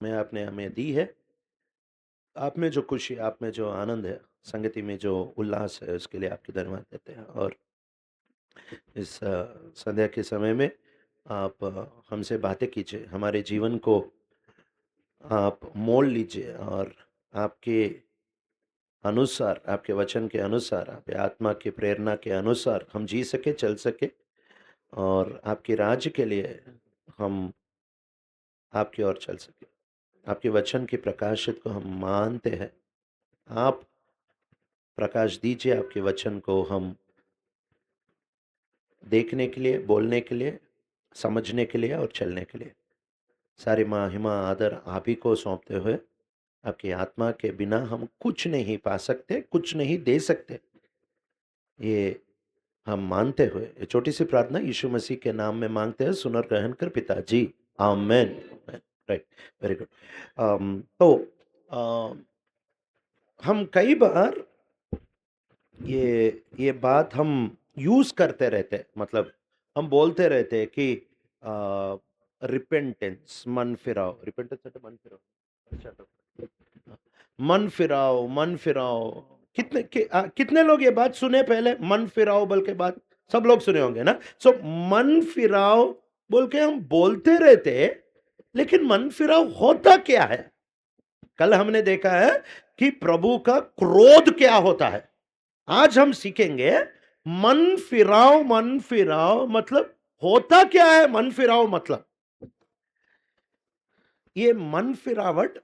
में आपने हमें दी है। आप में जो खुशी, आप में जो आनंद है, संगति में जो उल्लास है, उसके लिए आपकी धन्यवाद देते हैं। और इस संध्या के समय में आप हमसे बातें कीजिए, हमारे जीवन को आप मोड़ लीजिए और आपके अनुसार, आपके वचन के अनुसार, आपके आत्मा की प्रेरणा के अनुसार हम जी सके, चल सके और आपके राज्य के लिए हम आपकी ओर चल सके। आपके वचन की प्रकाशित को हम मानते हैं। आप प्रकाश दीजिए, आपके वचन को हम देखने के लिए, बोलने के लिए, समझने के लिए और चलने के लिए। सारी महिमा आदर आप ही को सौंपते हुए, आपकी आत्मा के बिना हम कुछ नहीं पा सकते, कुछ नहीं दे सकते। ये हम मानते हुए ये छोटी सी प्रार्थना यीशु मसीह के नाम में मांगते हैं, सुन और ग्रहण कर पिताजी, आमेन। Right, very good. तो हम कई बार ये बात हम यूज करते रहते, मतलब हम बोलते रहते कि रिपेंटेंस, मन फिराओ, रिपेंटेंस मन फिराओ, अच्छा तो मन फिराओ। कितने लोग ये बात सुने पहले, मन फिराओ बोल के बात? सब लोग सुने होंगे ना। सो मन फिराओ बोल के हम बोलते रहते, लेकिन मन फिराओ होता क्या है? कल हमने देखा है कि प्रभु का क्रोध क्या होता है। आज हम सीखेंगे मन फिराओ मतलब होता क्या है। मन फिराओ मतलब ये मन फिरावट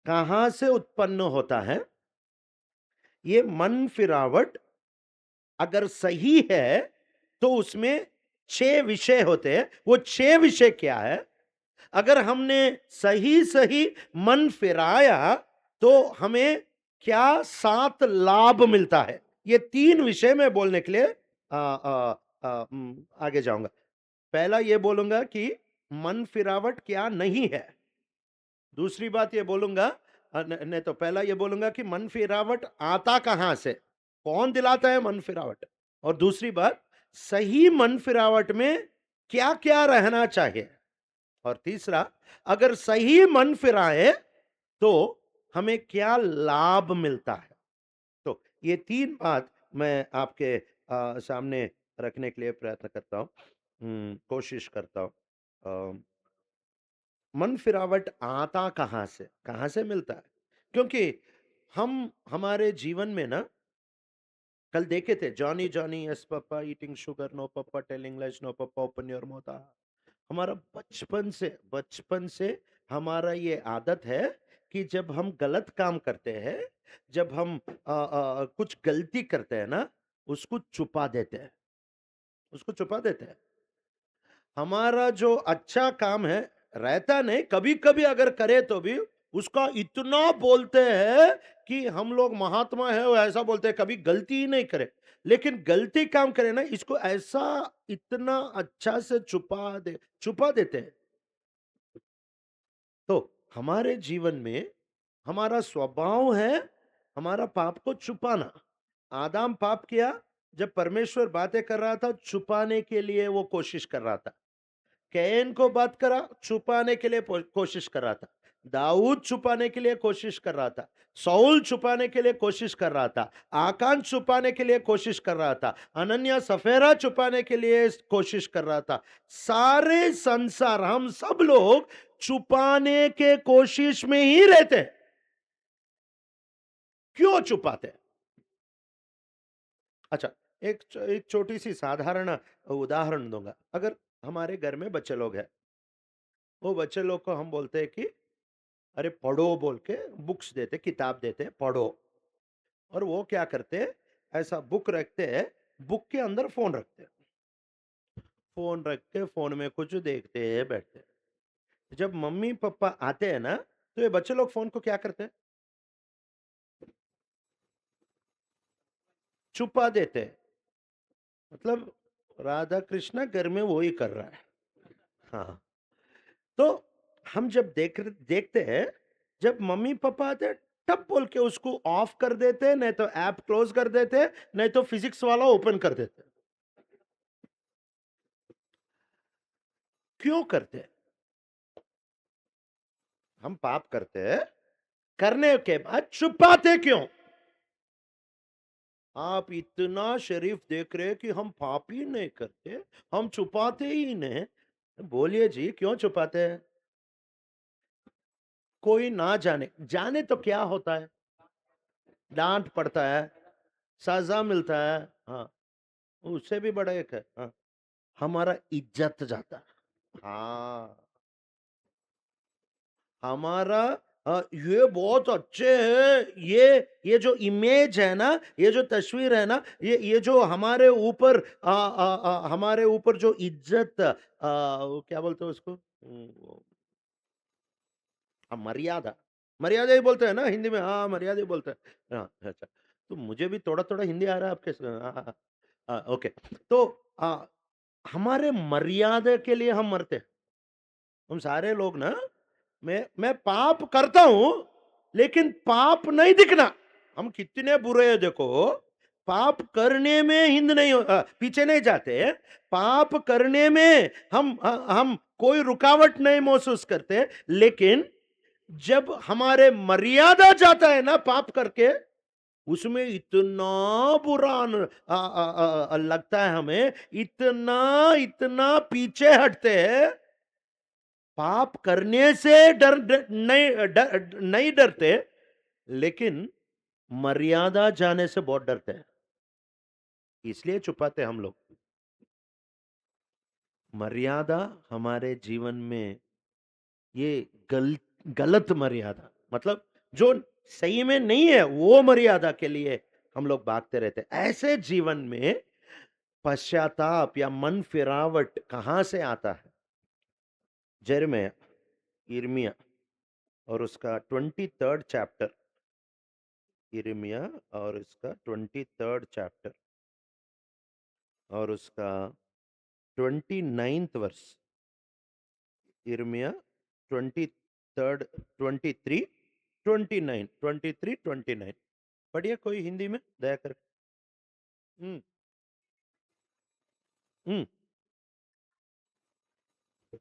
कहां से उत्पन्न होता है? ये मन फिरावट अगर सही है तो उसमें 6 विषय होते हैं। वो 6 विषय क्या है? अगर हमने सही सही मन फिराया तो हमें क्या 7 लाभ मिलता है? ये 3 विषय में बोलने के लिए आगे जाऊंगा। पहला ये बोलूंगा कि मन फिरावट क्या नहीं है। दूसरी बात ये बोलूंगा, नहीं तो पहला ये बोलूंगा कि मन फिरावट आता कहां से, कौन दिलाता है मन फिरावट। और दूसरी बात, सही मन फिरावट में क्या क्या रहना चाहिए। और तीसरा, अगर सही मन फिराए तो हमें क्या लाभ मिलता है। तो ये 3 बात मैं आपके सामने रखने के लिए प्रयत्न करता हूं, कोशिश करता हूं। मन फिरावट आता कहां से मिलता है? क्योंकि हम हमारे जीवन में ना, कल देखे थे Johnny Johnny yes papa eating sugar, no papa telling lies, no papa open your mouth. हमारा बचपन से हमारा ये आदत है कि जब हम गलत काम करते हैं, जब हम कुछ गलती करते हैं ना, उसको छुपा देते हैं, उसको छुपा देते हैं। हमारा जो अच्छा काम है रहता नहीं, कभी कभी अगर करे तो भी उसका इतना बोलते हैं कि हम लोग महात्मा है, वो ऐसा बोलते हैं, कभी गलती ही नहीं करे। लेकिन गलती काम करे ना, इसको ऐसा इतना अच्छा से छुपा देते हैं। तो हमारे जीवन में हमारा स्वभाव है हमारा पाप को छुपाना। आदम पाप किया, जब परमेश्वर बातें कर रहा था छुपाने के लिए वो कोशिश कर रहा था। कैन को बात करा, छुपाने के लिए कोशिश कर रहा था। दाऊद छुपाने के लिए कोशिश कर रहा था। साउल छुपाने के लिए कोशिश कर रहा था। आकांत छुपाने के लिए कोशिश कर रहा था। अनन्या सफेरा छुपाने के लिए कोशिश कर रहा था। सारे संसार, हम सब लोग छुपाने के कोशिश में ही रहते हैं। क्यों छुपाते हैं? अच्छा, एक छोटी सी साधारण उदाहरण दूंगा। अगर हमारे घर में बच्चे लोग हैं, वो बच्चे लोग को हम बोलते हैं कि अरे पढ़ो बोल के बुक्स देते, किताब देते, पढ़ो। और वो क्या करते हैं, ऐसा बुक रखते हैं, बुक के अंदर फोन रखते हैं, फोन रख के फोन में कुछ देखते हैं, बैठते हैं। जब मम्मी पापा आते हैं ना, तो ये बच्चे लोग फोन को क्या करते हैं? छुपा देते हैं। मतलब राधा कृष्णा घर में वो ही कर रहा है। हाँ। तो हम जब देखते हैं, जब मम्मी पापा आते हैं, तब बोल के उसको ऑफ कर देते हैं, नहीं तो ऐप क्लोज कर देते हैं, नहीं तो फिजिक्स वाला ओपन कर देते हैं। क्यों करते हैं? हम पाप करते हैं, करने के बाद छुपाते क्यों? आप इतना शरीफ देख रहे हैं कि हम पाप ही नहीं करते, हम छुपाते ही नहीं। बोलिए जी, क्यों छुपाते हैं? कोई ना जाने, जाने तो क्या होता है? डांट पड़ता है, सजा मिलता है। हाँ, उससे भी बड़ा एक है। हाँ, हमारा इज्जत जाता है। हाँ, हमारा ये बहुत अच्छे हैं, ये जो इमेज है ना, ये जो तस्वीर है ना, ये जो हमारे ऊपर हमारे ऊपर जो इज्जत वो क्या बोलते हैं उसको? मर्यादा, मर्यादा ही बोलते हैं ना हिंदी में। हाँ, मर्यादा ही बोलते हैं। हाँ, अच्छा। तो मुझे भी थोड़ा-थोड़ा हिंदी आ रहा है आपके हाँ, हाँ, ओके। तो हमारे मर्यादा के लिए हम मरते हैं। हम सारे लोग ना, मैं पाप करता हूं, लेकिन पाप नहीं दिखना। हम कितने बुरे हैं देखो। पाप करने में पीछे नहीं जाते। पाप करने में हम कोई रुकावट नहीं महसूस करते, लेकिन जब हमारे मर्यादा जाता है ना पाप करके, उसमें इतना बुरा लगता है हमें, इतना इतना पीछे हटते हैं। पाप करने से नहीं डरते, लेकिन मर्यादा जाने से बहुत डरते हैं, इसलिए छुपाते हैं हम लोग। मर्यादा हमारे जीवन में, ये गलत मर्यादा, मतलब जो सही में नहीं है, वो मर्यादा के लिए हम लोग भागते रहते हैं। ऐसे जीवन में पश्चाताप या मन फिरावट कहां से आता है? यिर्मयाह, यिर्मयाह और उसका 23rd चैप्टर। यिर्मयाह और इसका 23rd चैप्टर और उसका 29th वर्स। यिर्मयाह 23rd, 23, 29, 23, 29। पढ़िए कोई हिंदी में दया कर। हम्म। हम्म।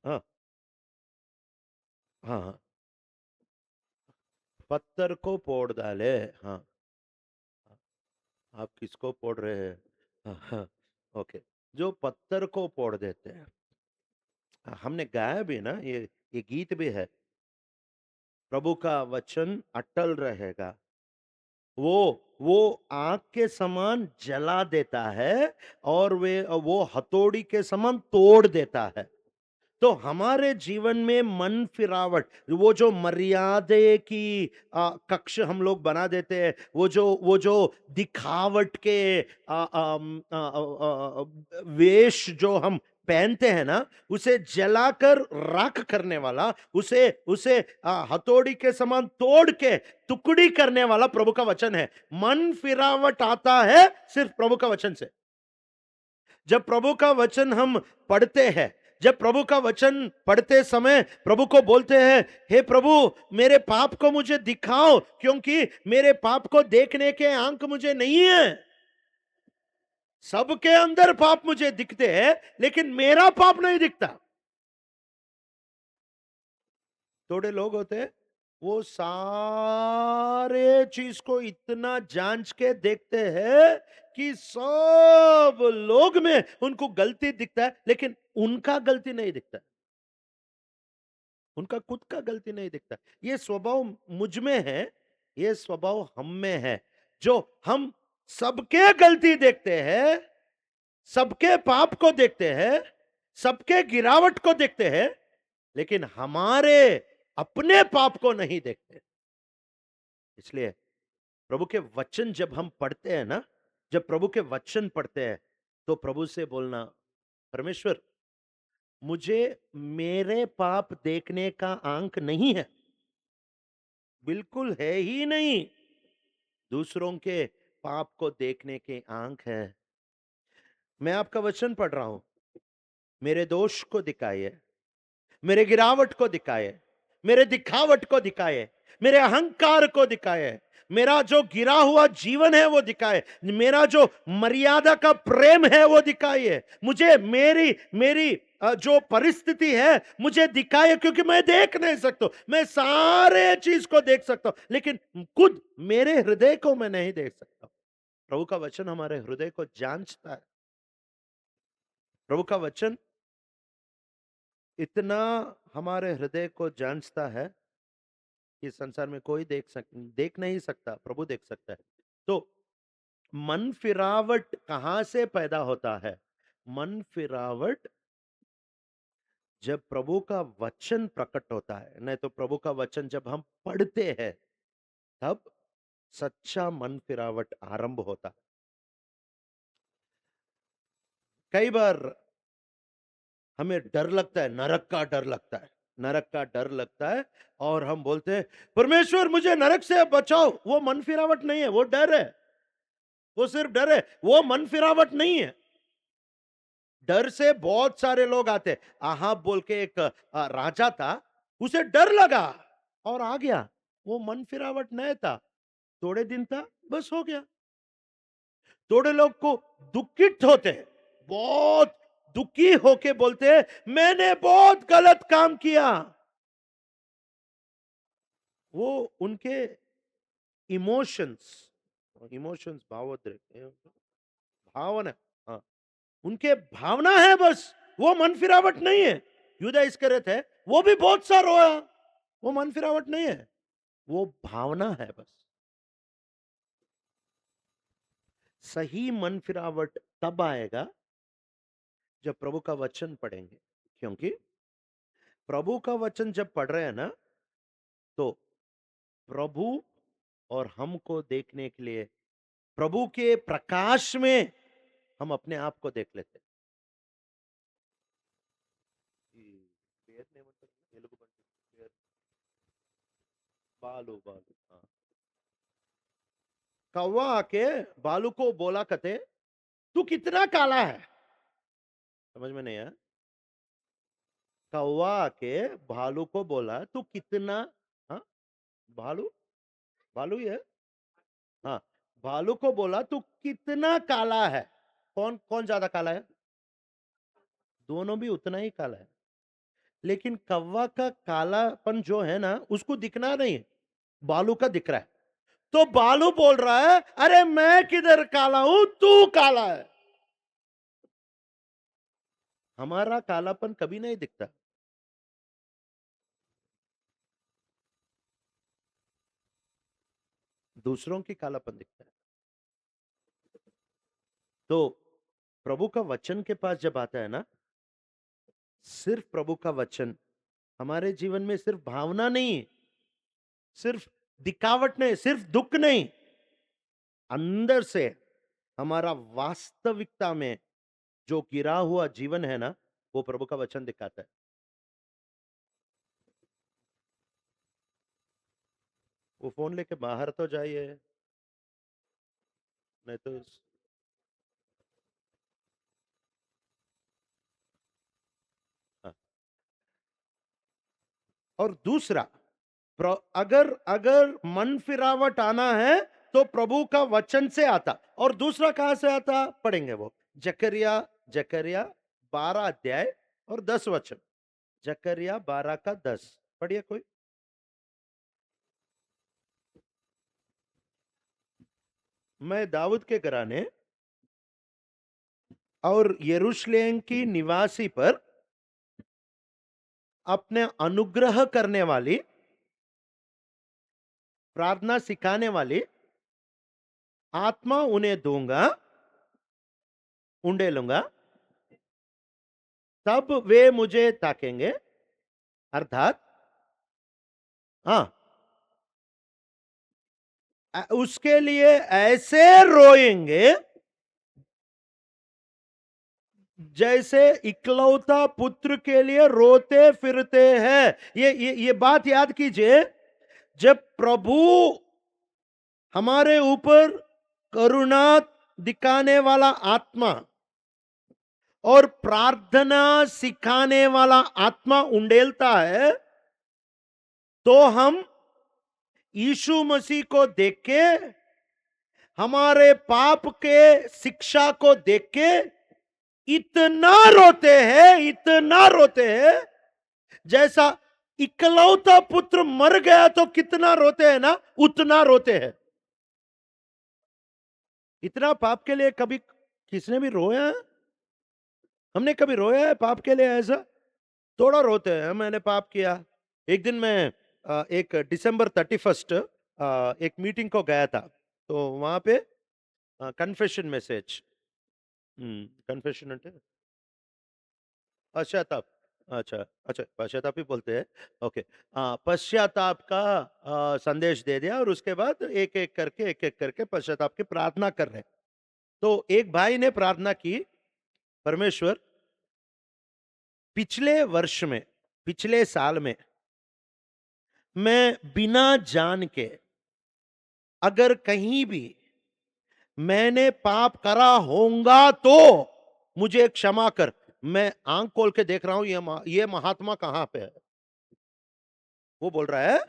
हाँ, हाँ, हाँ। पत्थर को फोड़ डाले। हाँ, आप किसको फोड़ रहे हैं? हाँ, हाँ, ओके। जो पत्थर को फोड़ देते हैं। हमने गाया भी ना, ये गीत भी है। प्रभु का वचन अटल रहेगा, वो आग के समान जला देता है, और वे वो हथौड़ी के समान तोड़ देता है। तो हमारे जीवन में मन फिरावट, वो जो मर्यादे की कक्ष हम लोग बना देते हैं, वो जो दिखावट के वेश जो हम पहनते हैं ना, उसे जलाकर राख करने वाला, उसे उसे हथौड़ी के समान तोड़ के टुकड़ी करने वाला प्रभु का वचन है। मन फिरावट आता है सिर्फ प्रभु का वचन से। जब प्रभु का वचन हम पढ़ते हैं, जब प्रभु का वचन पढ़ते समय प्रभु को बोलते हैं, हे प्रभु, मेरे पाप को मुझे दिखाओ, क्योंकि मेरे पाप को देखने के आंख मुझे नहीं है। सबके अंदर पाप मुझे दिखते हैं, लेकिन मेरा पाप नहीं दिखता। थोड़े लोग होते हैं, वो सारे चीज को इतना जांच के देखते हैं कि सब लोग में उनको गलती दिखता है, लेकिन उनका गलती नहीं दिखता, उनका खुद का गलती नहीं दिखता। ये स्वभाव मुझ में है, ये स्वभाव हम में है, जो हम सबके गलती देखते हैं, सबके पाप को देखते हैं, सबके गिरावट को देखते हैं, लेकिन हमारे अपने पाप को नहीं देखते। इसलिए प्रभु के वचन जब हम पढ़ते हैं ना, जब प्रभु के वचन पढ़ते हैं, तो प्रभु से बोलना, परमेश्वर, मुझे मेरे पाप देखने का आंक नहीं है, बिल्कुल है ही नहीं। दूसरों के पाप को देखने के आंख है। मैं आपका वचन पढ़ रहा हूं, मेरे दोष को दिखाइए, मेरे गिरावट को दिखाए, मेरे दिखावट को दिखाए, मेरे अहंकार को दिखाए, मेरा जो गिरा हुआ जीवन है वो दिखाए, मेरा जो मर्यादा का प्रेम है वो दिखाइए, मुझे मेरी मेरी जो परिस्थिति है मुझे दिखाए, क्योंकि मैं देख नहीं सकता, मैं सारे चीज को देख सकता हूं लेकिन खुद मेरे हृदय को मैं नहीं देख सकता। प्रभु का वचन हमारे हृदय को जांचता है। प्रभु का वचन इतना हमारे हृदय को जांचता है कि संसार में कोई देख नहीं सकता, प्रभु देख सकता है। तो मन फिरावट कहां से पैदा होता है? मन फिरावट जब प्रभु का वचन प्रकट होता है, नहीं तो प्रभु का वचन जब हम पढ़ते हैं तब सच्चा मन फिरावट आरंभ होता है। कई बार हमें डर लगता है, नरक का डर लगता है, नरक का डर लगता है और हम बोलते हैं परमेश्वर मुझे नरक से बचाओ। वो मन फिरावट नहीं है, वो डर है, वो सिर्फ डर है, वो मन फिरावट नहीं है। डर से बहुत सारे लोग आते। आहाब बोल के एक राजा था, उसे डर लगा और आ गया। वो मन फिरावट नहीं था, थोड़े दिन था, बस हो गया। थोड़े लोग को दुखित होते हैं, बहुत दुखी होके बोलते हैं मैंने बहुत गलत काम किया। वो उनके इमोशंस, इमोशंस भावना, हाँ, उनके भावना है बस, वो मन फिरावट नहीं है। युदा इस्करियोत है, वो भी बहुत सा रोया, वो मन फिरावट नहीं है, वो भावना है बस। सही मन फिरावट तब आएगा जब प्रभु का वचन पढ़ेंगे, क्योंकि प्रभु का वचन जब पढ़ रहे हैं ना, तो प्रभु और हमको देखने के लिए प्रभु के प्रकाश में हम अपने आप को देख लेते हैं। ఈ పేరుని ఏమంటారు? ఎలుగుబంటి పేరు बालू बालू, हाँ। कौवा आके बालू को बोला कहते तू कितना काला है। समझ में नहीं आया? कौवा आके भालू को बोला तू कितना, हाँ, भालू, भालू ही है, हाँ, भालू को बोला तू कितना काला है। कौन कौन ज्यादा काला है? दोनों भी उतना ही काला है, लेकिन कौवा का कालापन जो है ना उसको दिखना नहीं है, बालू का दिख रहा है। तो बालू बोल रहा है अरे मैं किधर काला हूं, तू काला है। हमारा कालापन कभी नहीं दिखता, दूसरों की कालापन दिखता है। तो प्रभु का वचन के पास जब आता है ना, सिर्फ प्रभु का वचन हमारे जीवन में सिर्फ भावना नहीं, सिर्फ दिखावट नहीं, सिर्फ दुख नहीं, अंदर से हमारा वास्तविकता में जो गिरा हुआ जीवन है ना, वो प्रभु का वचन दिखाता है। वो फोन लेके बाहर तो जाइए, नहीं तो हाँ। और दूसरा, अगर अगर मन फिरावट आना है तो प्रभु का वचन से आता, और दूसरा कहां से आता पढ़ेंगे वो, जकरिया, जकरिया 12 अध्याय और 10 वचन। जकरिया 12 का 10 पढ़िए कोई। मैं दाऊद के घराने और यरूशलेम की निवासी पर अपने अनुग्रह करने वाली, प्रार्थना सिखाने वाली आत्मा उन्हें दूंगा, उंडेलूंगा, तब वे मुझे ताकेंगे, अर्थात हाँ, उसके लिए ऐसे रोएंगे जैसे इकलौता पुत्र के लिए रोते फिरते हैं। ये बात याद कीजिए, जब प्रभु हमारे ऊपर करुणा दिखाने वाला आत्मा और प्रार्थना सिखाने वाला आत्मा उंडेलता है, तो हम यीशु मसीह को देख के, हमारे पाप के शिक्षा को देख के इतना रोते हैं, इतना रोते हैं, जैसा इकलौता पुत्र मर गया तो कितना रोते हैं ना, उतना रोते हैं। इतना पाप के लिए कभी किसने भी रोया है? हमने कभी रोया है पाप के लिए? ऐसा थोड़ा रोते हैं, मैंने पाप किया। एक दिन मैं एक दिसंबर 31 एक मीटिंग को गया था, तो वहां पे कन्फेशन मैसेज, कन्फेशन అంటే पश्चाताप, अच्छा अच्छा, पश्चाताप ही बोलते हैं, ओके। पश्चाताप का संदेश दे दिया, और उसके बाद एक एक करके पश्चाताप की प्रार्थना कर रहे। तो एक भाई ने प्रार्थना की, परमेश्वर, पिछले वर्ष में, पिछले साल में मैं बिना जान के अगर कहीं भी मैंने पाप करा होगा तो मुझे क्षमा कर। मैं आंख खोल के देख रहा हूं, ये महात्मा कहां पे है। वो बोल रहा है,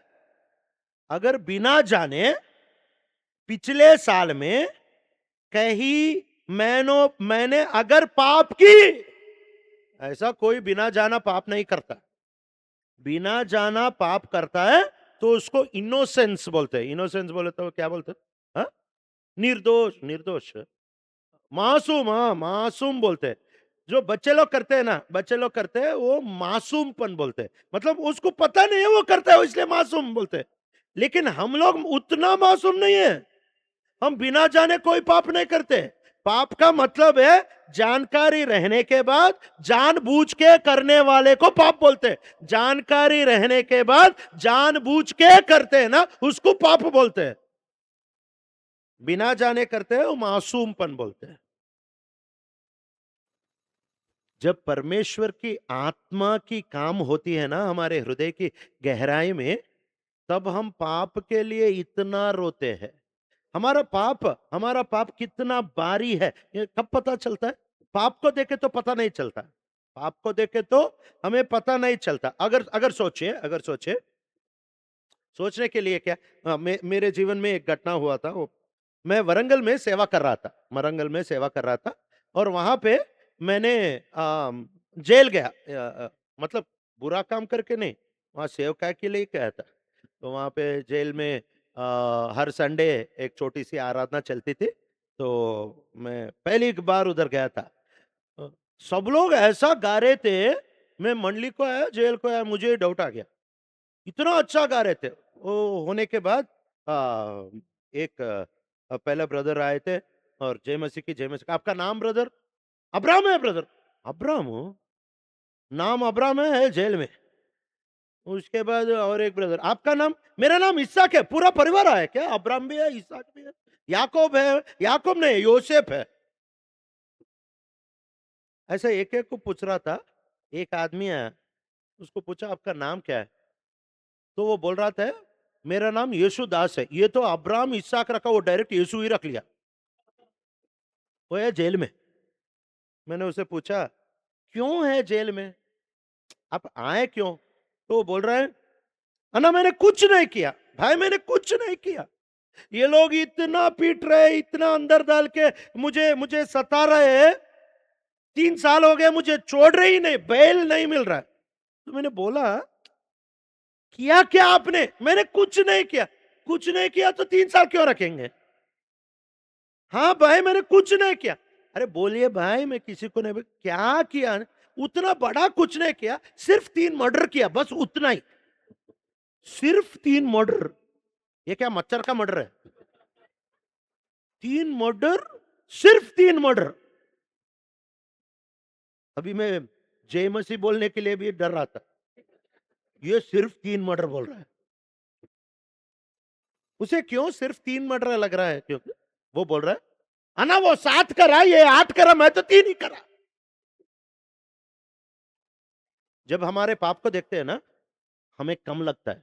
अगर बिना जाने पिछले साल में कहीं मैंने अगर पाप की, ऐसा कोई बिना जाना पाप नहीं करता। बिना जाना पाप करता है तो उसको इनोसेंस बोलते हैं। इनोसेंस बोले तो क्या बोलते हैं? हाँ? निर्दोष, निर्दोष, मासूम, हाँ मासूम बोलते हैं। जो बच्चे लोग करते हैं ना, बच्चे लोग करते हैं, वो मासूमपन बोलते हैं। मतलब उसको पता नहीं है वो करता है, इसलिए मासूम बोलते हैं। लेकिन हम लोग उतना मासूम नहीं है, हम बिना जाने कोई पाप नहीं करते। पाप का मतलब है जानकारी रहने के बाद जानबूझ के करने वाले को पाप बोलते हैं। जानकारी रहने के बाद जानबूझ के करते हैं ना, उसको पाप बोलते हैं। बिना जाने करते हैं वो मासूमपन बोलते हैं। जब परमेश्वर की आत्मा की काम होती है ना हमारे हृदय की गहराई में, तब हम पाप के लिए इतना रोते हैं। हमारा पाप कितना बारी है, ये कब पता चलता है? पाप को देखे तो पता नहीं चलता। पाप को देखे तो हमें पता नहीं चलता। अगर अगर सोचिए, अगर सोचिए, सोचने के लिए क्या, मेरे जीवन में एक घटना हुआ था। वो मैं वरंगल में सेवा कर रहा था, वरंगल में सेवा कर रहा था, और वहां पे मैंने जेल गया, मतलब बुरा काम करके नहीं, वहां सेवका के लिए गया था। तो वहां पे जेल में हर संडे एक छोटी सी आराधना चलती थी, तो मैं पहली बार उधर गया था। अ, सब लोग ऐसा गा रहे थे, मैं मंडली को आया, जेल को आया, मुझे डाउट आ गया, इतना अच्छा गा रहे थे। वो होने के बाद एक पहले ब्रदर आए थे, और जय मसीह की, जय मसीह, आपका नाम ब्रदर? अब्राहम है ब्रदर। अब्राहम हो? नाम अब्राहम है जेल में। उसके बाद और एक ब्रदर, आपका नाम? मेरा नाम इसहाक है। पूरा परिवार आया क्या? अब्राहम भी है, इसहाक भी है, याकूब है, याकूब नहीं योसेफ है। ऐसे एक एक को पूछ रहा था। एक आदमी आया, उसको पूछा आपका नाम क्या है? तो वो बोल रहा था मेरा नाम यीशु दास है। ये तो अब्राहम इसहाक रखा, वो डायरेक्ट यीशु ही रख लिया। वो है जेल में। मैंने उसे पूछा क्यों है जेल में, आप आए क्यों? तो वो बोल रहा है, अन्ना मैंने कुछ नहीं किया भाई, मैंने कुछ नहीं किया। ये लोग इतना पीट रहे, इतना अंदर डाल के मुझे मुझे सता रहे हैं। 3 साल हो गए, मुझे छोड़ रहे ही नहीं, बेल नहीं मिल रहा है। तो मैंने बोला किया क्या आपने? मैंने कुछ नहीं किया। कुछ नहीं किया तो 3 साल क्यों रखेंगे? हाँ भाई मैंने कुछ नहीं किया। अरे बोलिए भाई, मैं किसी को नहीं, क्या किया? उतना बड़ा कुछ नहीं किया, सिर्फ 3 मर्डर किया, बस उतना ही। सिर्फ 3 मर्डर। ये क्या मच्छर का मर्डर है? 3 मर्डर, सिर्फ 3 मर्डर। अभी मैं जय मसीह बोलने के लिए भी डर रहा था, ये सिर्फ 3 मर्डर बोल रहा है। उसे क्यों सिर्फ 3 मर्डर लग रहा है? क्योंकि वो बोल रहा है अन्ना वो 7 करा, ये 8 करा, मैं तो 3 ही करा। जब हमारे पाप को देखते हैं ना, हमें कम लगता है।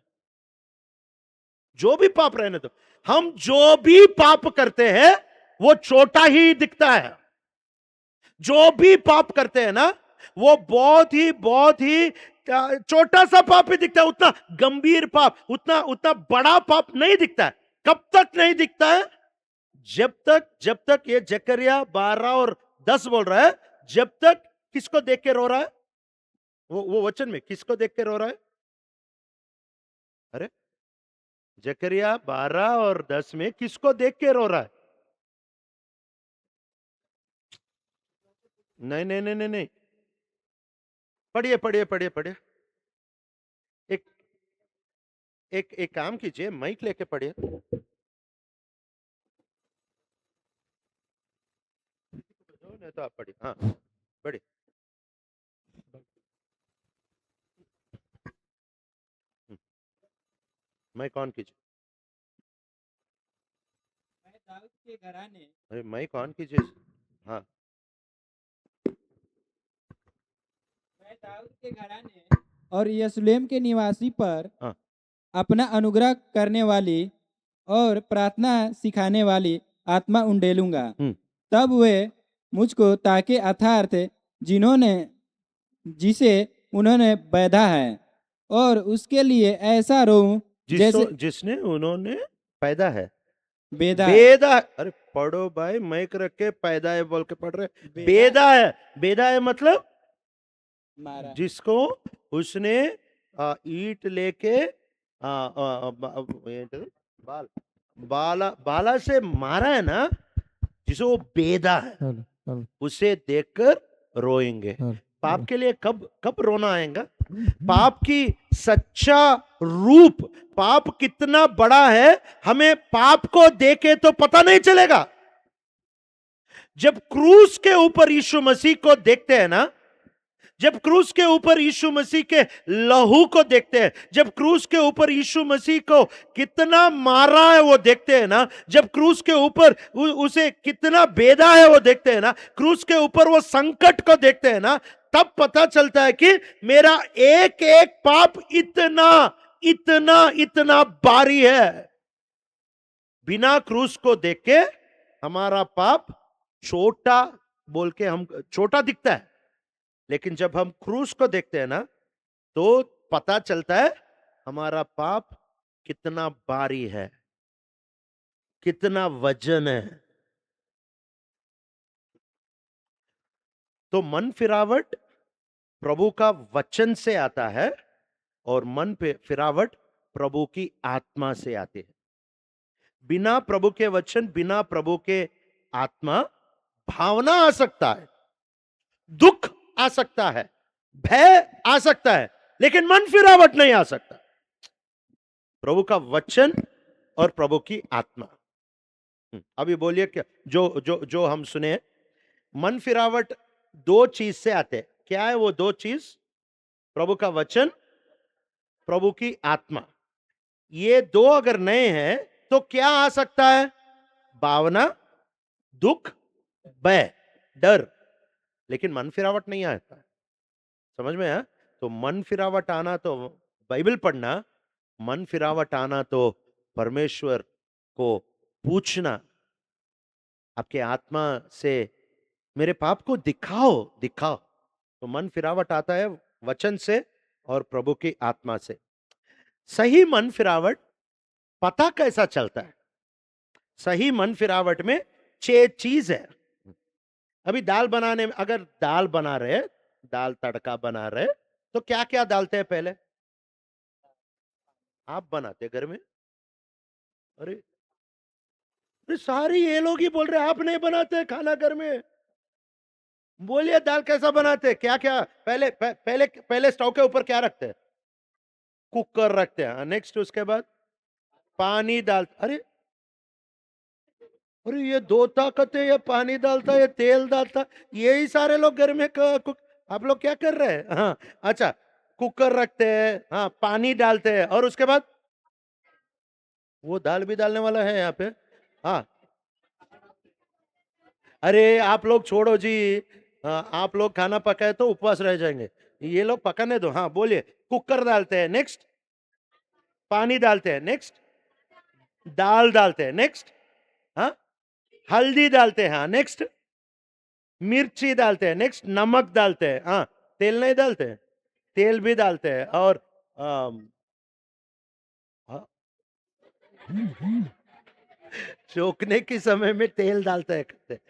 जो भी पाप रहने दो, हम जो भी पाप करते हैं वो छोटा ही दिखता है। जो भी पाप करते हैं ना, वो बहुत ही छोटा सा पाप ही दिखता है, उतना गंभीर पाप, उतना उतना बड़ा पाप नहीं दिखता है। कब तक नहीं दिखता है? जब तक ये जकरिया 12 और 10 बोल रहा है, जब तक किसको देख के रो रहा है? वो वचन में किसको देख के रो रहा है? अरे जकरिया 12 और 10 में किसको देख के रो रहा है? नहीं नहीं नहीं नहीं नहीं, पढ़िए पढ़िए पढ़िए पढ़िए। एक एक एक काम कीजिए, माइक लेके पढ़िए। नहीं तो आप पढ़िए, हाँ पढ़िए। माइक ऑन कीजिए। दाऊद के घराने अरे माइक ऑन कीजिए। हाँ मैं दाऊद के घराने और यरूशलेम के निवासी पर हाँ अपना अनुग्रह करने वाली और प्रार्थना सिखाने वाली आत्मा उंडेलूंगा। तब वे मुझको ताके अर्थात जिन्होंने जिसे उन्होंने बैधा है और उसके लिए ऐसा रोऊं जैसे जिसने उन्होंने पैदा है, बेदा बेदा। अरे पढ़ो भाई, माइक रख के पैदा है बोल के पढ़ रहे। बेदा है, बेदा है मतलब मारा जिसको उसने ईंट लेके बाल बाला बाला से मारा है ना, जिसे वो बेदा है, उसे देखकर रोएंगे। पाप के लिए कब कब रोना आएगा? पाप की सच्चा रूप, पाप कितना बड़ा है, हमें पाप को देखे तो पता नहीं चलेगा। जब क्रूस के ऊपर यीशु मसीह को देखते हैं ना, जब क्रूस के ऊपर यीशु मसीह के लहू को देखते हैं, जब क्रूस के ऊपर यीशु मसीह को कितना मारा है वो देखते हैं ना, जब क्रूस के ऊपर उसे कितना बेदा है वो देखते हैं ना, क्रूस के ऊपर वो संकट को देखते हैं ना, तब पता चलता है कि मेरा एक एक पाप इतना इतना इतना भारी है। बिना क्रूस को देख के हमारा पाप छोटा बोल के हम छोटा दिखता है, लेकिन जब हम क्रूस को देखते हैं ना, तो पता चलता है हमारा पाप कितना भारी है, कितना वजन है। तो मन फिरावट प्रभु का वचन से आता है और मन पे फिरावट प्रभु की आत्मा से आती है। बिना प्रभु के वचन, बिना प्रभु के आत्मा, भावना आ सकता है, दुख आ सकता है, भय आ सकता है, लेकिन मन फिरावट नहीं आ सकता। प्रभु का वचन और प्रभु की आत्मा। अभी बोलिए क्या जो जो जो हम सुने, मन फिरावट दो चीज से आते हैं। क्या है वो दो चीज? प्रभु का वचन, प्रभु की आत्मा। ये दो अगर नए हैं तो क्या आ सकता है? भावना, दुख, भय, डर, लेकिन मन फिरावट नहीं आता है। समझ में है? तो मन फिरावट आना तो बाइबल पढ़ना, मन फिरावट आना तो परमेश्वर को पूछना, आपके आत्मा से मेरे पाप को दिखाओ दिखाओ। तो मन फिरावट आता है वचन से और प्रभु की आत्मा से। सही मन फिरावट पता कैसा चलता है? सही मन फिरावट में 6 चीज है। अभी दाल बनाने में, अगर दाल बना रहे, दाल तड़का बना रहे, तो क्या क्या डालते हैं पहले? आप बनाते घर में? अरे अरे सारी ये लोग ही बोल रहे आप नहीं बनाते खाना घर में। बोलिए दाल कैसा बनाते? क्या क्या पहले पहले पहले स्टोव के ऊपर क्या रखते हैं? कुकर रखते हैं। नेक्स्ट उसके बाद पानी डाल, अरे अरे ये दो ताकत है, ये पानी डालता है, ये तेल डालता, यही सारे लोग घर में आप लोग क्या कर रहे हैं? हाँ अच्छा, कुकर रखते हैं, हाँ पानी डालते हैं, और उसके बाद वो दाल भी डालने वाला है यहाँ पे। हाँ अरे आप लोग छोड़ो जी, आप लोग खाना पकाए तो उपवास रह जाएंगे, ये लोग पकाने दो। हाँ बोलिए। कुकर डालते हैं, नेक्स्ट पानी डालते हैं, नेक्स्ट दाल डालते हैं, नेक्स्ट हाँ हल्दी डालते हैं, हाँ नेक्स्ट मिर्ची डालते हैं, नेक्स्ट नमक डालते हैं, हाँ तेल नहीं डालते हैं। तेल भी डालते हैं और अम, हाँ, चोखने के समय में तेल डालते हैं कहते हैं।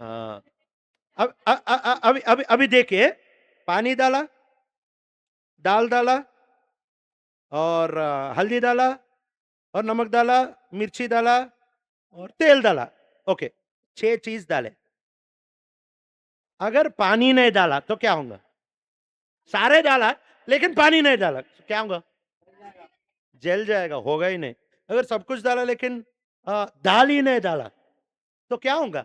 हाँ, अभी देखिए, पानी डाला, दाल डाला, और हल्दी डाला, और नमक डाला, मिर्ची डाला, और तेल डाला। ओके, 6 चीज डाले। अगर पानी नहीं डाला तो क्या होगा? सारे डाला लेकिन पानी नहीं डाला तो क्या होगा? जल जाएगा, होगा ही नहीं। अगर सब कुछ डाला लेकिन दाल ही नहीं डाला तो क्या होगा?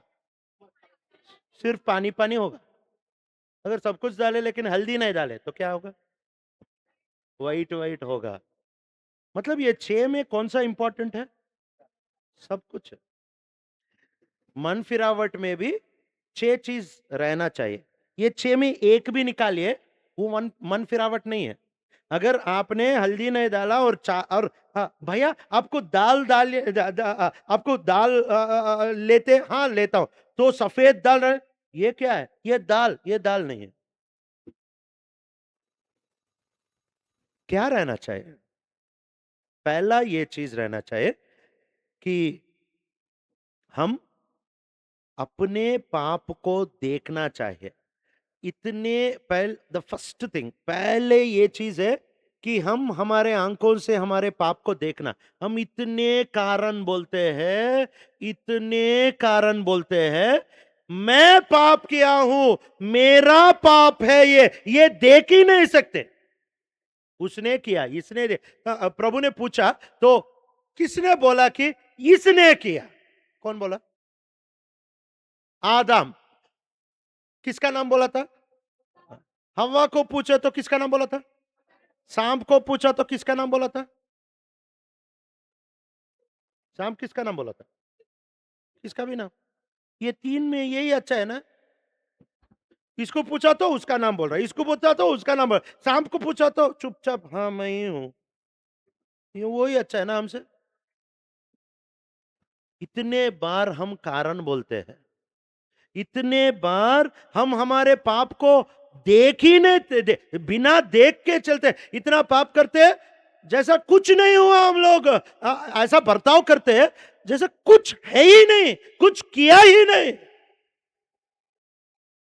सिर्फ पानी पानी होगा। अगर सब कुछ डाले लेकिन हल्दी नहीं डाले तो क्या होगा? वाइट वाइट होगा। मतलब ये 6 में कौन सा इंपॉर्टेंट है? सब कुछ। मन फिरावट में भी 6 चीज रहना चाहिए। ये 6 में एक भी निकालिए, वो मन फिरावट नहीं है। अगर आपने हल्दी नहीं डाला और और भैया आपको दाल आपको दाल लेते, हाँ लेता हूं, तो सफेद दाल ये क्या है? ये दाल नहीं है। क्या रहना चाहिए? पहला ये चीज रहना चाहिए कि हम अपने पाप को देखना चाहिए। इतने पहले, द फर्स्ट थिंग, पहले ये चीज है कि हम हमारे आंखों से हमारे पाप को देखना। हम इतने कारण बोलते हैं, इतने कारण बोलते हैं, मैं पाप किया हूं, मेरा पाप है, ये देख ही नहीं सकते। उसने किया, इसने प्रभु ने पूछा तो किसने बोला कि इसने किया? कौन बोला? आदम। किसका नाम बोला था? हवा को पूछा तो किसका नाम बोला था? सांप को पूछा तो किसका नाम बोला था? सांप किसका नाम बोला था? किसका भी नाम? ये 3 में यही अच्छा है ना। इसको पूछा तो उसका नाम बोल रहा है, इसको पूछा तो उसका नाम बोल रहा है, सांप को पूछा तो चुपचाप हाँ मैं ही हूं। ये वही अच्छा है ना हमसे। इतने बार हम कारण बोलते हैं, इतने बार हम हमारे पाप को देख ही नहीं बिना देख के चलते, इतना पाप करते हैं जैसा कुछ नहीं हुआ। हम लोग ऐसा बर्ताव करते हैं जैसा कुछ है ही नहीं, कुछ किया ही नहीं।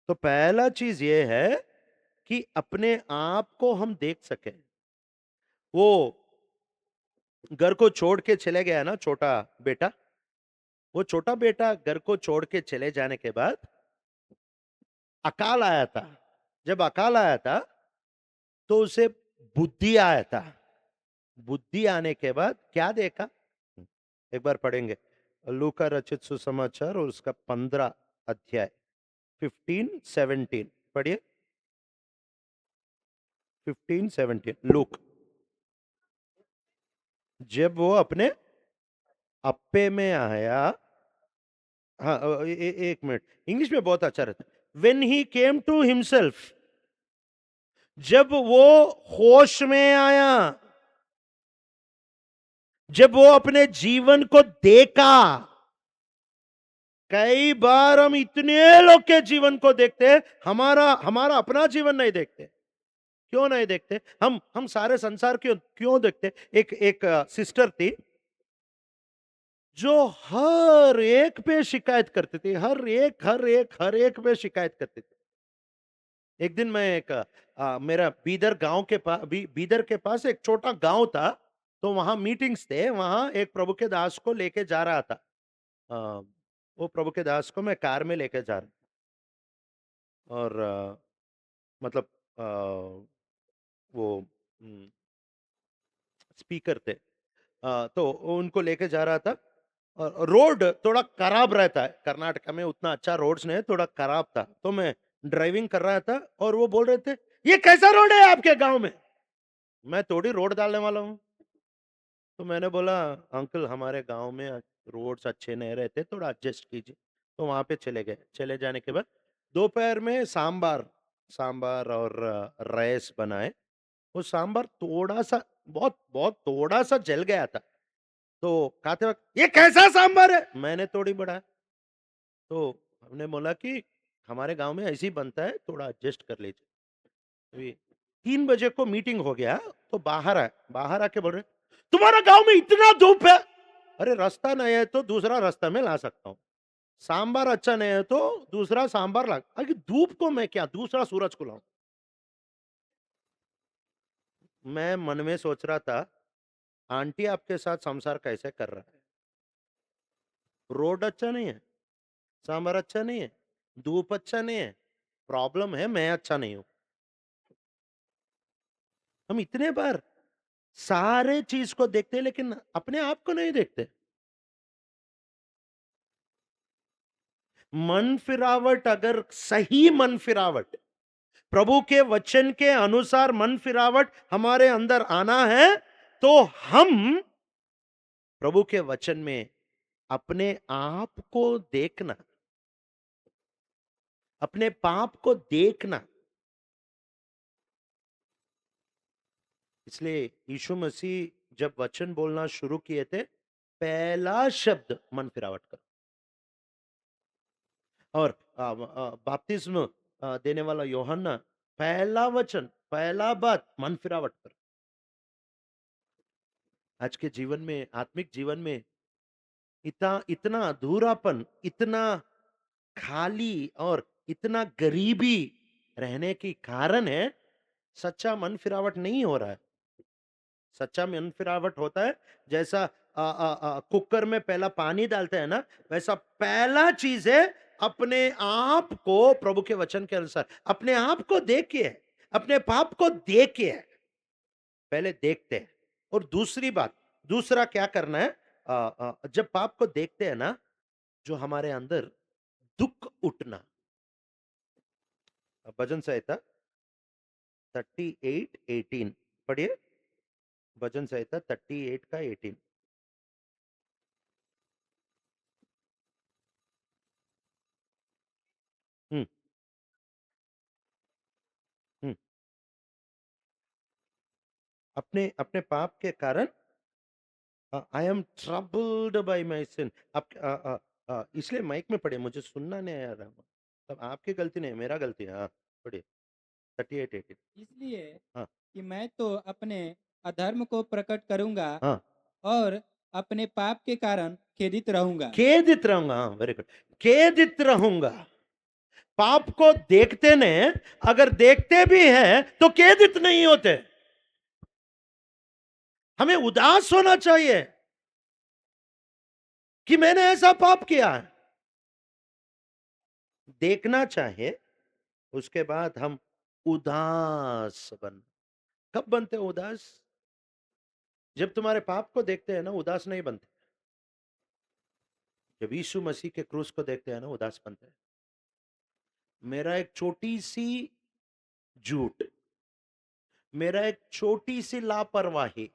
तो पहला चीज ये है कि अपने आप को हम देख सके। वो घर को छोड़ के चले गया ना छोटा बेटा, वो छोटा बेटा घर को छोड़ के चले जाने के बाद अकाल आया था। जब अकाल आया था तो उसे बुद्धि आया था। बुद्धि आने के बाद क्या देखा? एक बार पढ़ेंगे, लूका रचित सुसमाचार और उसका 15 अध्याय, 15-17 पढ़िए। 15-17 लूक। जब वो अपने अप्पे में आया, हाँ, 1 मिनट, इंग्लिश में बहुत अच्छा रहता है। When he came to himself, जब वो होश में आया, जब वो अपने जीवन को देखा। कई बार हम इतने लोग के जीवन को देखते हैं, हमारा हमारा अपना जीवन नहीं देखते। क्यों नहीं देखते? हम सारे संसार क्यों क्यों देखते? एक सिस्टर थी जो हर एक पे शिकायत करती थी, हर एक पे शिकायत करती थी। एक दिन मैं मेरा बीदर गांव के पास, बीदर के पास एक छोटा गांव था, तो वहां मीटिंग्स थे। वहां एक प्रभु के दास को लेके जा रहा था। अ, वो प्रभु के दास को मैं कार में लेके जा रहा और मतलब वो स्पीकर थे। तो उनको लेके जा रहा था। और रोड थोड़ा खराब रहता है, कर्नाटक में उतना अच्छा रोड्स नहीं है, थोड़ा खराब था। तो मैं ड्राइविंग कर रहा था और वो बोल रहे थे, ये कैसा रोड है आपके गांव में? मैं थोड़ी रोड डालने वाला हूँ। तो मैंने बोला, अंकल हमारे गांव में रोड्स अच्छे नहीं रहते, थोड़ा एडजस्ट कीजिए। तो वहां पे चले गए। चले जाने के बाद दोपहर में सांबार सांबार और राइस बनाए। वो सांबार थोड़ा सा, बहुत बहुत थोड़ा सा जल गया था। तो खाते वक्त, ये कैसा सांबार है? मैंने थोड़ी बढ़ाया। तो हमने बोला कि हमारे गांव में ऐसे ही बनता है, थोड़ा एडजस्ट कर लीजिए। अभी 3 बजे को मीटिंग हो गया, तो बाहर आके बोल रहे, तुम्हारा गांव में इतना धूप है। अरे रास्ता नहीं है तो दूसरा रास्ता में ला सकता हूं, सांबार अच्छा नहीं है तो दूसरा सांबार ला, अरे धूप को मैं क्या दूसरा सूरज को लाऊं। मैं मन में सोच रहा था, आंटी आपके साथ संसार कैसे कर रहा है? रोड अच्छा नहीं है, सांबार अच्छा नहीं है, धूप अच्छा नहीं है, प्रॉब्लम है मैं अच्छा नहीं हूं। हम इतने बार सारे चीज को देखते हैं लेकिन अपने आप को नहीं देखते। मन फिरावट, अगर सही मन फिरावट, प्रभु के वचन के अनुसार मन फिरावट हमारे अंदर आना है, तो हम प्रभु के वचन में अपने आप को देखना, अपने पाप को देखना। इसलिए यीशु मसीह जब वचन बोलना शुरू किए थे, पहला शब्द मन फिरावट करो। और बपतिस्म देने वाला यूहन्ना, पहला वचन, पहला बात मन फिरावट करो। आज के जीवन में, आत्मिक जीवन में इतना इतना अधूरापन, इतना खाली और इतना गरीबी रहने की कारण है, सच्चा मन फिरावट नहीं हो रहा है। सच्चा मन फिरावट होता है जैसा कुकर में पहला पानी डालते हैं ना, वैसा पहला चीज है अपने आप को प्रभु के वचन के अनुसार अपने आप को देखिए, अपने पाप को देखिए, पहले देखते हैं। और दूसरी बात, दूसरा क्या करना है, जब पाप को देखते हैं ना, जो हमारे अंदर दुख उठना। भजन संहिता 38:18 पढ़िए। भजन संहिता 38 का 18। हम्म। हम्म। अपने अपने पाप के कारण I am troubled by my sin. आप इसलिए माइक में पढ़े, मुझे सुनना नहीं आ रहा। तब आपकी गलती नहीं, मेरा गलती है। हाँ, पढ़िए 38:18। इसलिए हाँ। कि मैं तो अपने अधर्म को प्रकट करूंगा हाँ, और अपने पाप के कारण खेदित रहूंगा। खेदित रहूंगा। हाँ, वेरी गुड। खेदित रहूंगा। पाप को देखते ने, अगर देखते भी हैं तो खेदित नहीं होते। हमें उदास होना चाहिए कि मैंने ऐसा पाप किया है, देखना चाहिए। उसके बाद हम उदास बन, कब बनते हो उदास? जब तुम्हारे पाप को देखते हैं ना, उदास नहीं बनते। जब यीशु मसीह के क्रूस को देखते हैं ना, उदास बनते हैं। मेरा एक छोटी सी झूठ, मेरा एक छोटी सी लापरवाही,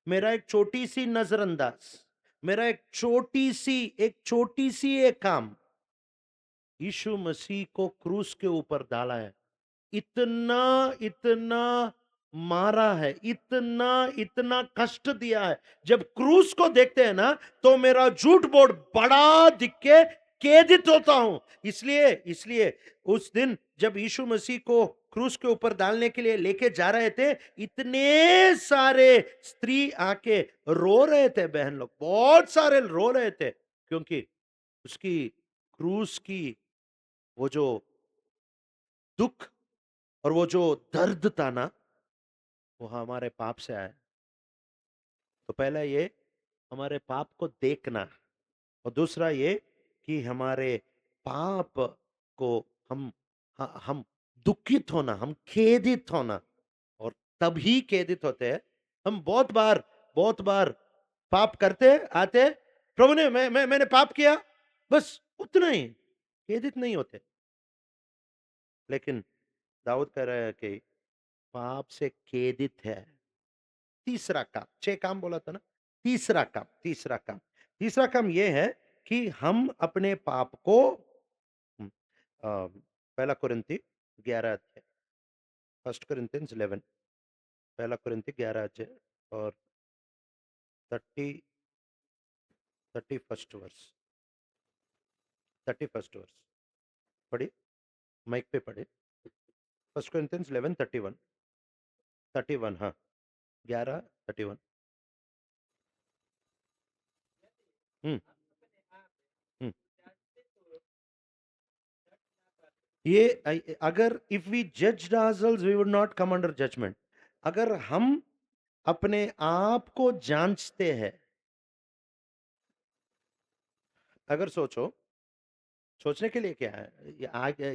मेरा एक छोटी सी नजरअंदाज, मेरा एक छोटी सी एक काम यीशु मसीह को क्रूस के ऊपर डाला है। इतना इतना मारा है, इतना इतना कष्ट दिया है। जब क्रूस को देखते हैं ना, तो मेरा झूठ बोर्ड बड़ा दिख के खेदित होता हूं। इसलिए इसलिए उस दिन जब यीशु मसीह को क्रूस के ऊपर डालने के लिए लेके जा रहे थे, इतने सारे स्त्री आके रो रहे थे, बहन लोग बहुत सारे रो रहे थे, क्योंकि उसकी क्रूस की वो जो दुख और वो जो दर्द था ना, वो हमारे पाप से आया। तो पहला ये हमारे पाप को देखना, और दूसरा ये कि हमारे पाप को हम हम दुखित होना, हम खेदित होना। और तभी खेदित होते हैं। हम बहुत बार पाप करते आते, प्रभु ने मैंने पाप किया, बस उतना ही, खेदित नहीं होते। लेकिन दाऊद कह रहा है कि पाप से खेदित है। तीसरा काम, 6 काम बोला था ना, तीसरा काम यह है कि हम अपने पाप को पहला कुरिन्ती 11 अध्याय, फर्स्ट कुरिन्थियंस 11, पहला कुरिन्ती 11 अध्याय और 31st वर्स, 31st वर्स पढ़िए, माइक पे पढ़े। फर्स्ट कुरिन्थियंस 11:31। 31, हाँ, 11:31। हम्म। हम्म। ये अगर if we judged ourselves we would not come under judgement. अगर हम अपने आप को जांचते हैं, अगर सोचो, सोचने के लिए क्या है,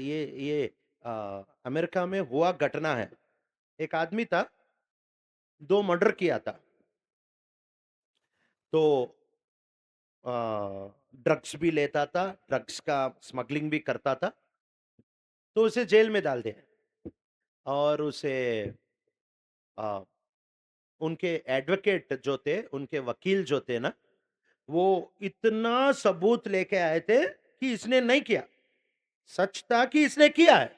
ये अमेरिका में हुआ घटना है। एक आदमी था, 2 मर्डर किया था, तो ड्रग्स भी लेता था, ड्रग्स का स्मगलिंग भी करता था, तो उसे जेल में डाल दिया। और उसे आ, उनके एडवोकेट जो थे, उनके वकील जो थे ना, वो इतना सबूत लेके आए थे कि इसने नहीं किया। सच था कि इसने किया है,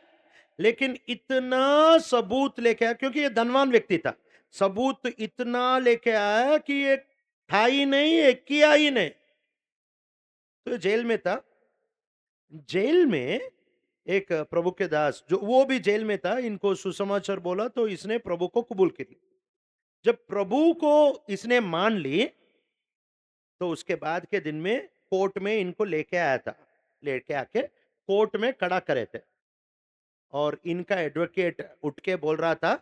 लेकिन इतना सबूत लेके आया, क्योंकि ये धनवान व्यक्ति था। सबूत इतना लेके आया कि ये था ही नहीं, ये किया ही नहीं। तो ये जेल में था। जेल में एक प्रभु के दास, जो वो भी जेल में था, इनको सुसमाचार बोला तो इसने प्रभु को कबूल कर लिया। जब प्रभु को इसने मान ली, तो उसके बाद के दिन में कोर्ट में इनको लेके आया था। लेके आके कोर्ट में खड़ा करे थे, और इनका एडवोकेट उठ के बोल रहा था,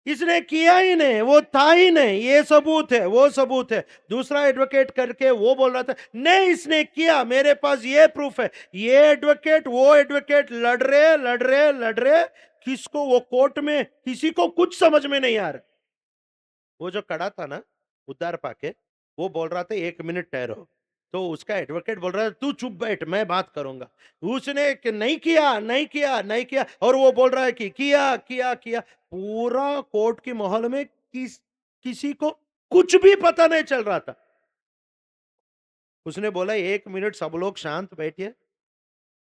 इसने किया ही नहीं, वो था ही नहीं, ये सबूत है, वो सबूत है। दूसरा एडवोकेट करके वो बोल रहा था, नहीं इसने किया, मेरे पास ये प्रूफ है। ये एडवोकेट वो एडवोकेट लड़ रहे लड़ रहे लड़ रहे, किसको वो कोर्ट में किसी को कुछ समझ में नहीं आ रहा। वो जो खड़ा था ना, उद्धार पाके, वो बोल रहा था 1 मिनट ठहरो। तो उसका एडवोकेट बोल रहा था, तू चुप बैठ, मैं बात करूंगा। उसने कि नहीं किया नहीं किया नहीं किया, और वो बोल रहा है कि किया किया किया। पूरा कोर्ट के माहौल में किसी को कुछ भी पता नहीं चल रहा था। उसने बोला 1 मिनट सब लोग शांत बैठिए।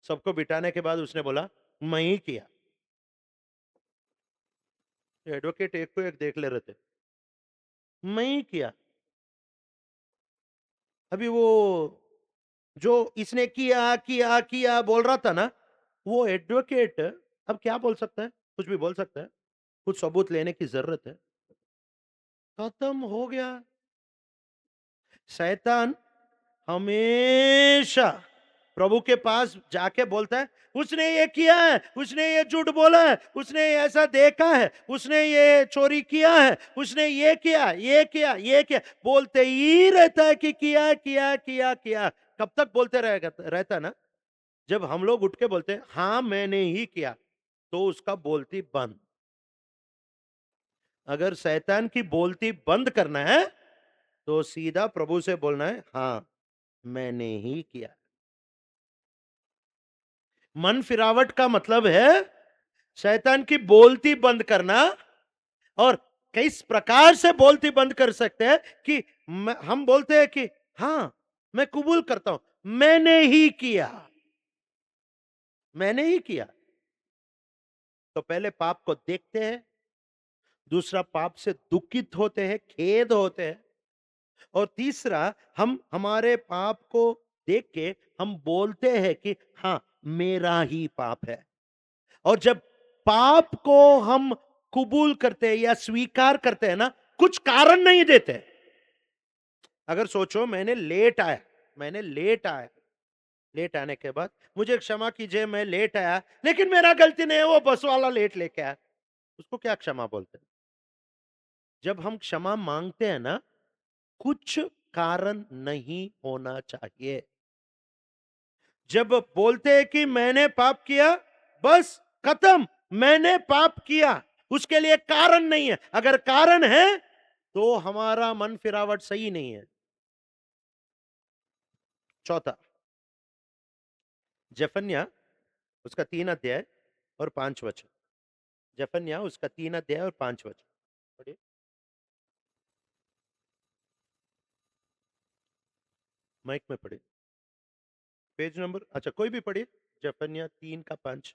सबको बिठाने के बाद उसने बोला, मैं ही किया। एडवोकेट एक को एक देख ले रहे थे, मैं ही किया। अभी वो जो इसने किया किया किया बोल रहा था ना, वो एडवोकेट अब क्या बोल सकता है? कुछ भी बोल सकता है। कुछ सबूत लेने की जरूरत है। खत्म हो गया। शैतान हमेशा प्रभु के पास जाके बोलता है, उसने ये किया है, उसने ये झूठ बोला है, उसने ऐसा देखा है, उसने ये चोरी किया है, उसने ये किया ये किया ये किया, बोलते ही रहता है कि किया किया किया किया। कब तक बोलते रहेगा रहता ना? जब हम लोग उठ के बोलते हैं हाँ मैंने ही किया, तो उसका बोलती बंद। अगर शैतान की बोलती बंद करना है, तो सीधा प्रभु से बोलना है, हाँ मैंने ही किया। मन फिरावट का मतलब है शैतान की बोलती बंद करना। और किस प्रकार से बोलती बंद कर सकते हैं कि हम बोलते हैं कि हाँ मैं कबूल करता हूं, मैंने ही किया, मैंने ही किया। तो पहले पाप को देखते हैं, दूसरा पाप से दुखित होते हैं, खेद होते हैं, और तीसरा हम हमारे पाप को देख के हम बोलते हैं कि हाँ मेरा ही पाप है। और जब पाप को हम कबूल करते हैं या स्वीकार करते हैं ना, कुछ कारण नहीं देते। अगर सोचो मैंने लेट आया, लेट आने के बाद मुझे क्षमा कीजिए मैं लेट आया, लेकिन मेरा गलती नहीं है, वो बस वाला लेट लेके आया, उसको क्या क्षमा बोलते हैं? जब हम क्षमा मांगते हैं ना, कुछ कारण नहीं होना चाहिए। जब बोलते हैं कि मैंने पाप किया, बस खत्म, मैंने पाप किया, उसके लिए कारण नहीं है। अगर कारण है तो हमारा मन फिरावट सही नहीं है। चौथा, जफन्या उसका 3 अध्याय और 5 वचन। जफन्या उसका 3 अध्याय और 5 वचन पढ़िए। माइक में पढ़िए। पेज नंबर, अच्छा कोई भी पढ़िए। जफन्या 3 का 5।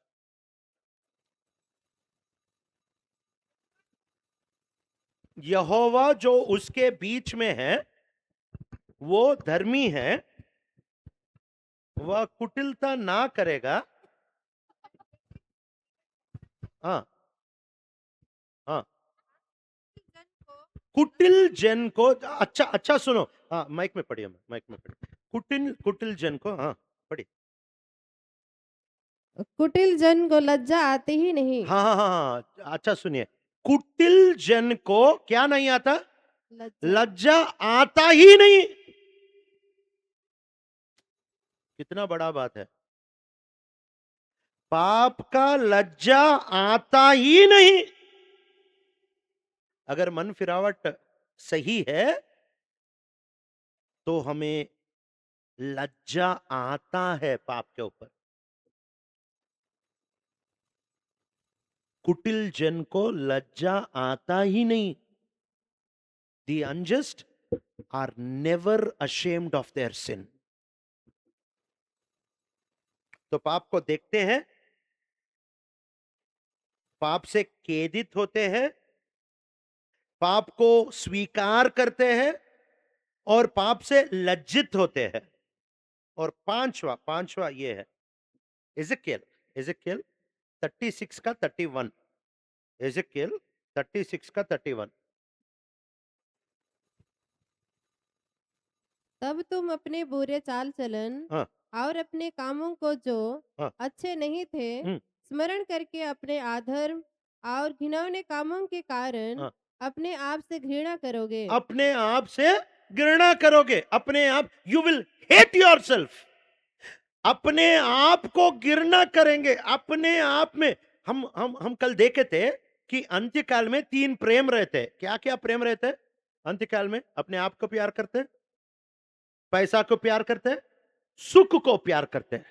यहोवा जो उसके बीच में है वो धर्मी है, वह कुटिलता ना करेगा। हाँ हाँ कुटिल जन को, अच्छा अच्छा सुनो, हाँ माइक में पढ़िए, माइक में पढ़िए। कुटिल कुटिल जन को, हाँ पढ़िए। कुटिल जन को लज्जा आती ही नहीं। हाँ हाँ हाँ हाँ, अच्छा सुनिए, कुटिल जन को क्या नहीं आता? लज्जा। लज्जा आता ही नहीं। कितना बड़ा बात है, पाप का लज्जा आता ही नहीं। अगर मन फिरावट सही है तो हमें लज्जा आता है पाप के ऊपर। कुटिल जन को लज्जा आता ही नहीं। The unjust are never ashamed of their sin. तो पाप को देखते हैं, पाप से खेदित होते हैं, पाप को स्वीकार करते हैं और पाप से लज्जित होते हैं। और पांचवा पांचवा ये है, एजेकियल एजेकियल 36 का 31, एजेकियल 36 का 31। तब तुम अपने बुरे चाल चलन हाँ और अपने कामों को जो हाँ अच्छे नहीं थे हम्म, स्मरण करके अपने अधर्म और घिनौने कामों के कारण हाँ। अपने आप से घृणा करोगे। अपने आप से घृणा करोगे, अपने आप, you will hate your self. अपने आप को घृणा करेंगे अपने आप में। हम कल देखे थे कि अंत्यकाल में 3 प्रेम रहते हैं। क्या क्या प्रेम रहते हैं अंत्यकाल में? अपने आप को प्यार करते हैं, पैसा को प्यार करते हैं, सुख को प्यार करते हैं।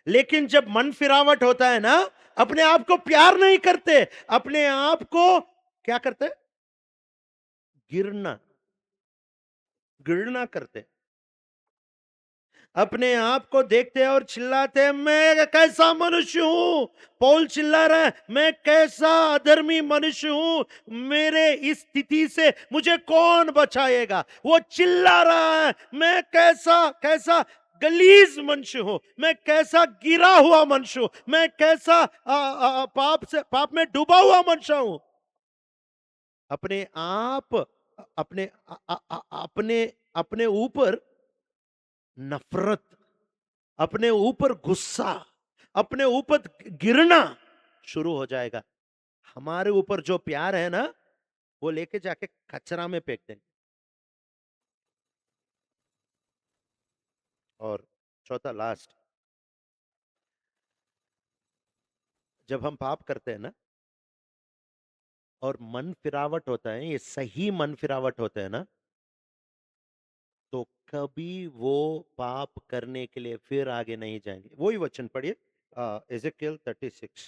लेकिन जब मन फिरावट होता है ना, अपने आप को प्यार नहीं करते, अपने आप को क्या करते? घृणा, घृणा करते। अपने आप को देखते हैं और चिल्लाते हैं, मैं कैसा मनुष्य हूं। पौल चिल्ला रहा है, मैं कैसा अधर्मी मनुष्य हूं, मेरे इस स्थिति से मुझे कौन बचाएगा। वो चिल्ला रहा है, मैं कैसा कैसा गलीज मनुष्य हूं, मैं कैसा गिरा हुआ मनुष्य हूं, मैं कैसा पाप में डूबा हुआ मनुष्य हूं। अपने आप, अपने अपने अपने ऊपर नफरत, अपने ऊपर गुस्सा, अपने ऊपर गिरना शुरू हो जाएगा। हमारे ऊपर जो प्यार है ना, वो लेके जाके कचरा में फेंक देंगे। और चौथा लास्ट, जब हम पाप करते हैं ना और मन फिरावट होता है, ये सही मन फिरावट होता है ना, तो कभी वो पाप करने के लिए फिर आगे नहीं जाएंगे। वही वचन पढ़िए, एजेकियल 36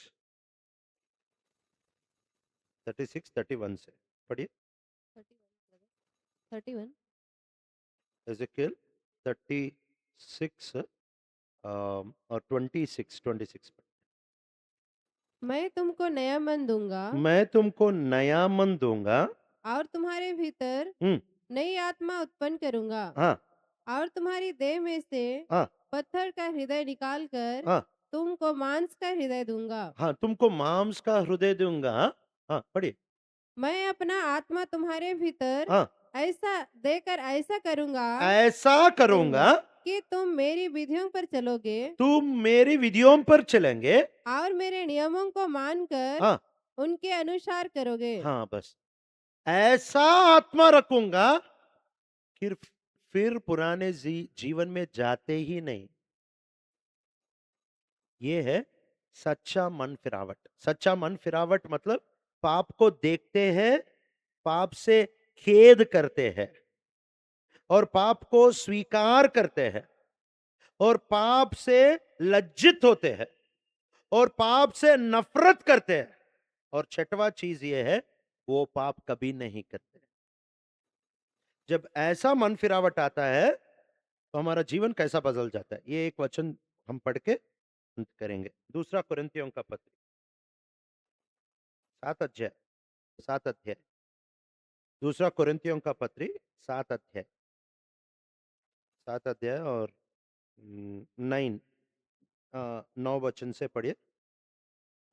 31 से पढ़िए। 31। एजेकियल 36 और 26 मैं तुमको नया मन दूंगा मैं तुमको नया मन दूंगा। और तुम्हारे भीतर हम्म, नई आत्मा उत्पन्न करूंगा हाँ और तुम्हारी देह में से हाँ पत्थर का हृदय निकालकर हाँ तुमको मांस का हृदय दूंगा। हाँ, तुमको मांस का हृदय दूंगा। हाँ पढ़िए। मैं अपना आत्मा तुम्हारे भीतर हाँ, ऐसा देकर ऐसा करूंगा ऐसा करूंगा, कि तुम मेरी विधियों पर चलोगे तुम मेरी विधियों पर चलेंगे। और मेरे नियमों को मानकर हाँ उनके अनुसार करोगे। हाँ, बस ऐसा आत्मा रखूंगा, फिर पुराने जीवन में जाते ही नहीं। ये है सच्चा मन फिरावट। सच्चा मन फिरावट मतलब पाप को देखते हैं, पाप से खेद करते हैं और पाप को स्वीकार करते हैं और पाप से लज्जित होते हैं और पाप से नफरत करते हैं। और छठवा चीज ये है, वो पाप कभी नहीं करते। जब ऐसा मन फिरावट आता है तो हमारा जीवन कैसा बदल जाता है, ये एक वचन हम पढ़ के अंत करेंगे। दूसरा कुरिन्थियों का पत्र 7 अध्याय, 7 अध्याय, दूसरा कुरिन्थियों का पत्री 7 अध्याय, 7 अध्याय और 9 वचन से पढ़िए।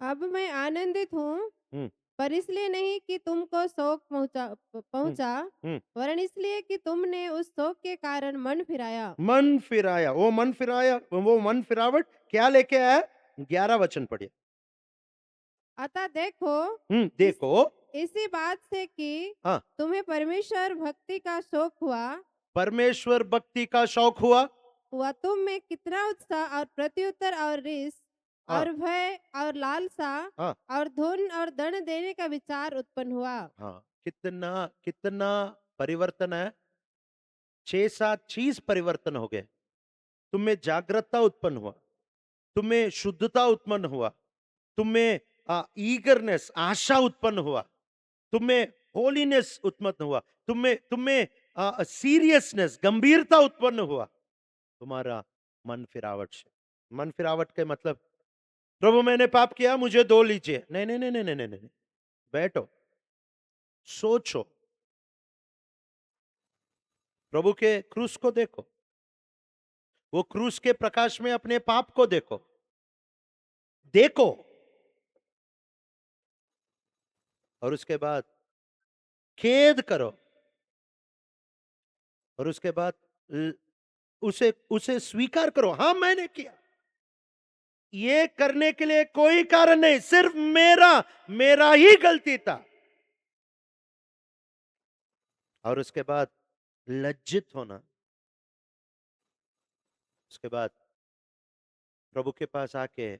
अब मैं आनंदित हूँ हम्म पर इसलिए नहीं कि तुमको शोक हम्म, पहुंचा, हम्म। वरन इसलिए कि तुमने उस शोक के कारण मन फिराया। मन फिराया, वो मन फिरावट क्या लेके आया? 11 वचन पढ़िए। अतः देखो, इस देखो। इसी बात से कि हाँ, तुम्हें परमेश्वर भक्ति का शौक हुआ, परमेश्वर भक्ति का शौक हुआ। तुम में कितना उत्साह और प्रत्युत्तर और रिस हाँ, और भय और लालसा हाँ, और धुन और दंड देने का विचार उत्पन्न हुआ। हाँ। कितना कितना परिवर्तन है। 6-7 चीज परिवर्तन हो गए। तुम्हें जागृतता उत्पन्न हुआ, तुम्हें शुद्धता उत्पन्न हुआ, तुम्हें ईगरनेस, आशा उत्पन्न हुआ, तुम्हें होलीनेस उत्पन्न हुआ, तुम्हें तुम्हें सीरियसनेस, गंभीरता उत्पन्न हुआ। तुम्हारा मन फिरावट से। मन फिरावट के मतलब, प्रभु मैंने पाप किया, मुझे दो लीजिए। नहीं नहीं नहीं नहीं नहीं नहीं नहीं। बैठो, सोचो, प्रभु के क्रूस को देखो, वो क्रूस के प्रकाश में अपने पाप को देखो। देखो, और उसके बाद खेद करो, और उसके बाद उसे उसे स्वीकार करो। हाँ, मैंने किया। ये करने के लिए कोई कारण नहीं, सिर्फ मेरा मेरा ही गलती था। और उसके बाद लज्जित होना, उसके बाद प्रभु के पास आके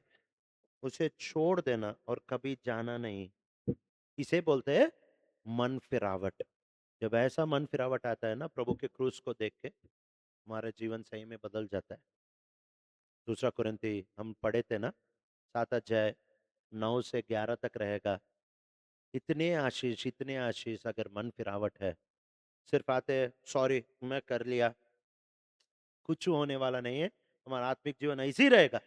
उसे छोड़ देना और कभी जाना नहीं। इसे बोलते हैं मन फिरावट। जब ऐसा मन फिरावट आता है ना, प्रभु के क्रूस को देख के हमारा जीवन सही में बदल जाता है। दूसरा कुरिन्ती हम पढ़े थे ना, 7 अध्याय 9 से 11 तक रहेगा। इतने आशीष अगर मन फिरावट है। सिर्फ आते, सॉरी मैं कर लिया, कुछ होने वाला नहीं है, हमारा आत्मिक जीवन ऐसे ही रहेगा।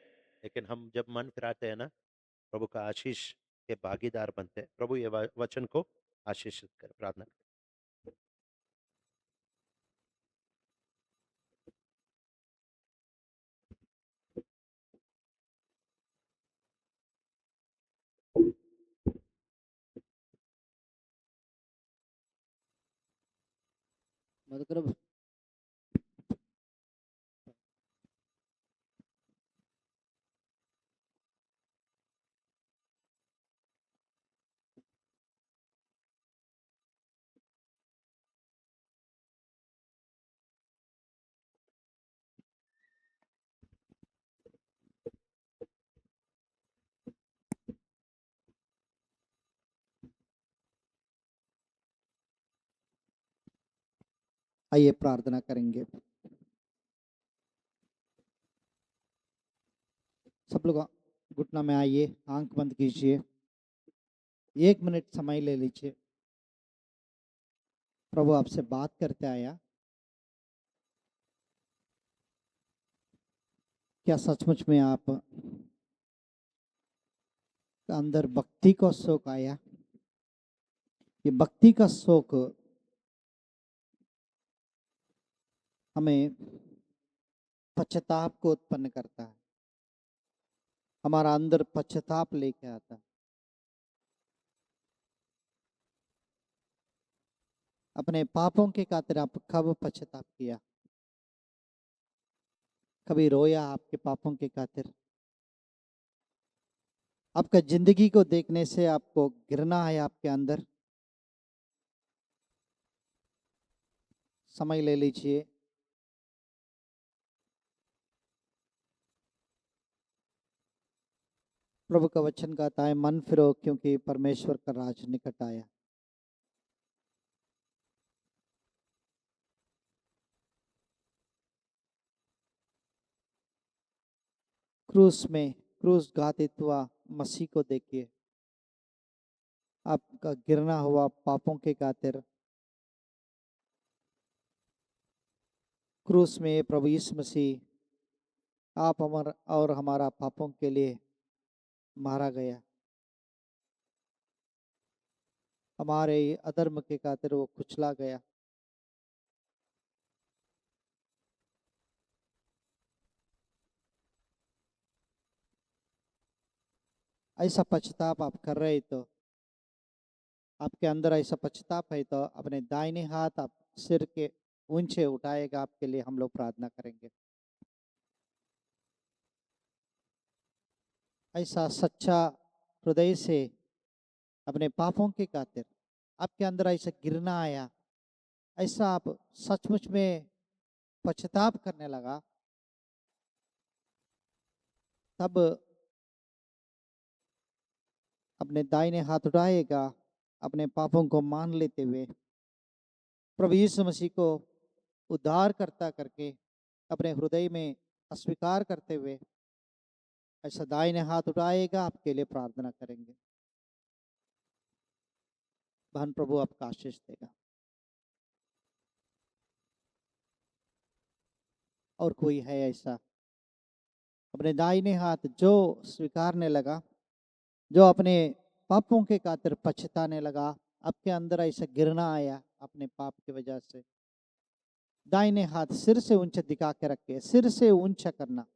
लेकिन हम जब मन फिराते हैं ना, प्रभु का आशीष के भागीदार बनते हैं। प्रभु ये वचन को आशीषित कर, प्रार्थना करें। मतलब आइए प्रार्थना करेंगे। सब लोग घुटना में आइए, आंख बंद कीजिए, 1 मिनट समय ले लीजिए। प्रभु आपसे बात करते आया। क्या सचमुच में आप अंदर भक्ति का शौक आया? ये भक्ति का शौक हमें पश्चाताप को उत्पन्न करता है, हमारा अंदर पश्चाताप लेके आता है। अपने पापों के खातिर आप कब पश्चाताप किया? कभी रोया आपके पापों के खातिर? आपका जिंदगी को देखने से आपको घृणा है आपके अंदर? समय ले लीजिए। प्रभु का वचन कहता है, मन फिरो क्योंकि परमेश्वर का राज निकट आया। क्रूस घातित हुआ मसीह को देखिए। आपका गिरना हुआ पापों के खातिर क्रूस में प्रभु यीशु मसीह आप हमारा और हमारा पापों के लिए मारा गया। हमारे अधर्म के खातिर वो कुचला गया। ऐसा पश्चाताप आप कर रहे तो आपके अंदर ऐसा पश्चाताप है तो अपने दाहिने हाथ आप सिर के ऊंचे उठाएगा, आपके लिए हम लोग प्रार्थना करेंगे। ऐसा सच्चा हृदय से अपने पापों के खातिर आपके अंदर ऐसा गिरना आया, ऐसा आप सचमुच में पश्चाताप करने लगा, तब अपने दाहिने हाथ उठाएगा, अपने पापों को मान लेते हुए प्रभु यीशु मसीह को उद्धारकर्ता करके अपने हृदय में अस्वीकार करते हुए ऐसा दाहिने हाथ उठाएगा, आपके लिए प्रार्थना करेंगे। धन प्रभु आपका आशीष देगा। और कोई है ऐसा अपने दाहिने हाथ जो स्वीकारने लगा, जो अपने पापों के खातिर पछताने लगा, आपके अंदर ऐसा गिरना आया अपने पाप की वजह से, दाहिने हाथ सिर से ऊंचा दिखा के रखे, सिर से ऊंचा करना।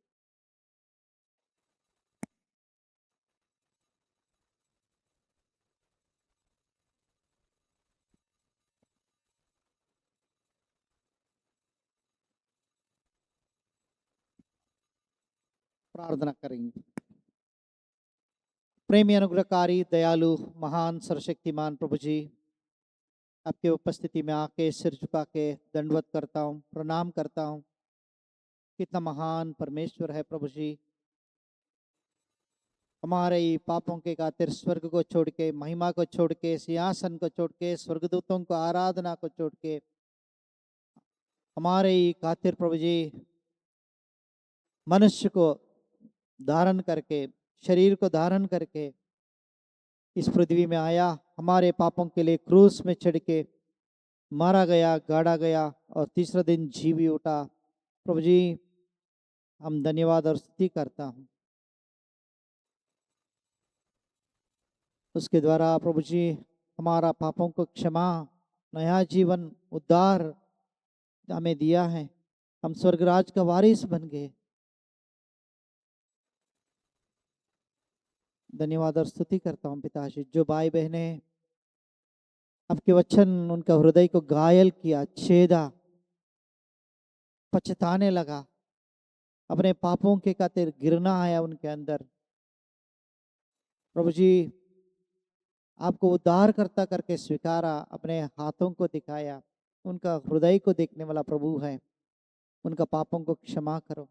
प्रार्थना करेंगे। प्रेमी अनुग्रहकारी दयालु महान सर्वशक्तिमान प्रभु जी, आपके उपस्थिति में आके सिर झुका के दंडवत करता हूँ, प्रणाम करता हूँ। कितना महान परमेश्वर है प्रभु जी, हमारे ही पापों के खातिर स्वर्ग को छोड़ के, महिमा को छोड़ के, सिंहासन को छोड़ के, स्वर्गदूतों को आराधना को छोड़ के, हमारे ही खातिर प्रभु जी मनुष्य को धारण करके, शरीर को धारण करके इस पृथ्वी में आया, हमारे पापों के लिए क्रूस में चढ़ के मारा गया, गाड़ा गया और तीसरा दिन जी भी उठा। प्रभु जी हम धन्यवाद और स्तुति करता हूँ। उसके द्वारा प्रभु जी हमारा पापों को क्षमा, नया जीवन, उद्धार हमें दिया है। हम स्वर्गराज का वारिस बन गए। धन्यवाद और स्तुति करता हूँ पिताजी। जो भाई बहने आपके वचन उनका हृदय को घायल किया, छेदा, पछताने लगा, अपने पापों के खातिर गिरना आया उनके अंदर, प्रभु जी आपको उद्धार करता करके स्वीकारा, अपने हाथों को दिखाया, उनका हृदय को देखने वाला प्रभु है। उनका पापों को क्षमा करो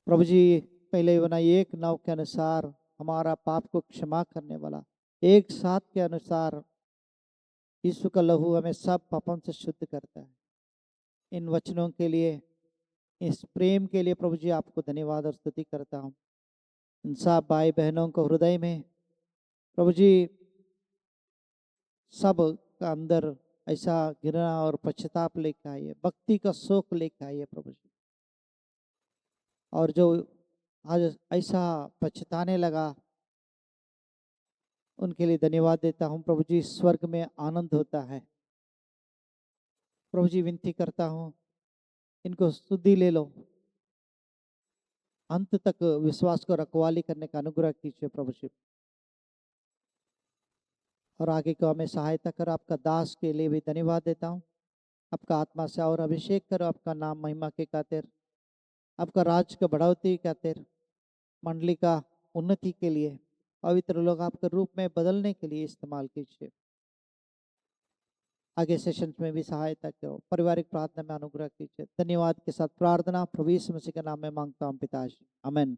प्रभु जी। पहले बना एक नाव के अनुसार हमारा पाप को क्षमा करने वाला, एक साथ के अनुसार यीशु का लहू हमें सब पापों से शुद्ध करता है। इन वचनों के लिए, इस प्रेम के लिए प्रभु जी आपको धन्यवाद और स्तुति करता हूँ। इन सब भाई बहनों को हृदय में प्रभु जी सब का अंदर ऐसा गिरना और पश्चाताप लेकर आइए, भक्ति का शोक लेकर आइए प्रभु जी। और जो आज ऐसा पछताने लगा उनके लिए धन्यवाद देता हूँ प्रभु जी। स्वर्ग में आनंद होता है प्रभु जी। विनती करता हूँ इनको शुद्धि ले लो, अंत तक विश्वास को रखवाली करने का अनुग्रह कीजिए प्रभु जी। और आगे को हमें सहायता करो। आपका दास के लिए भी धन्यवाद देता हूँ। आपका आत्मा से और अभिषेक करो, आपका नाम महिमा के खातिर, आपका राज का बढ़ोतरी के खातिर, मंडली का उन्नति के लिए, पवित्र लोग आपके रूप में बदलने के लिए इस्तेमाल कीजिए। आगे सेशंस में भी सहायता करो, पारिवारिक प्रार्थना में अनुग्रह कीजिए। धन्यवाद के साथ प्रार्थना प्रभु यीशु मसीह के नाम में मांगता हूँ पिताजी, आमीन।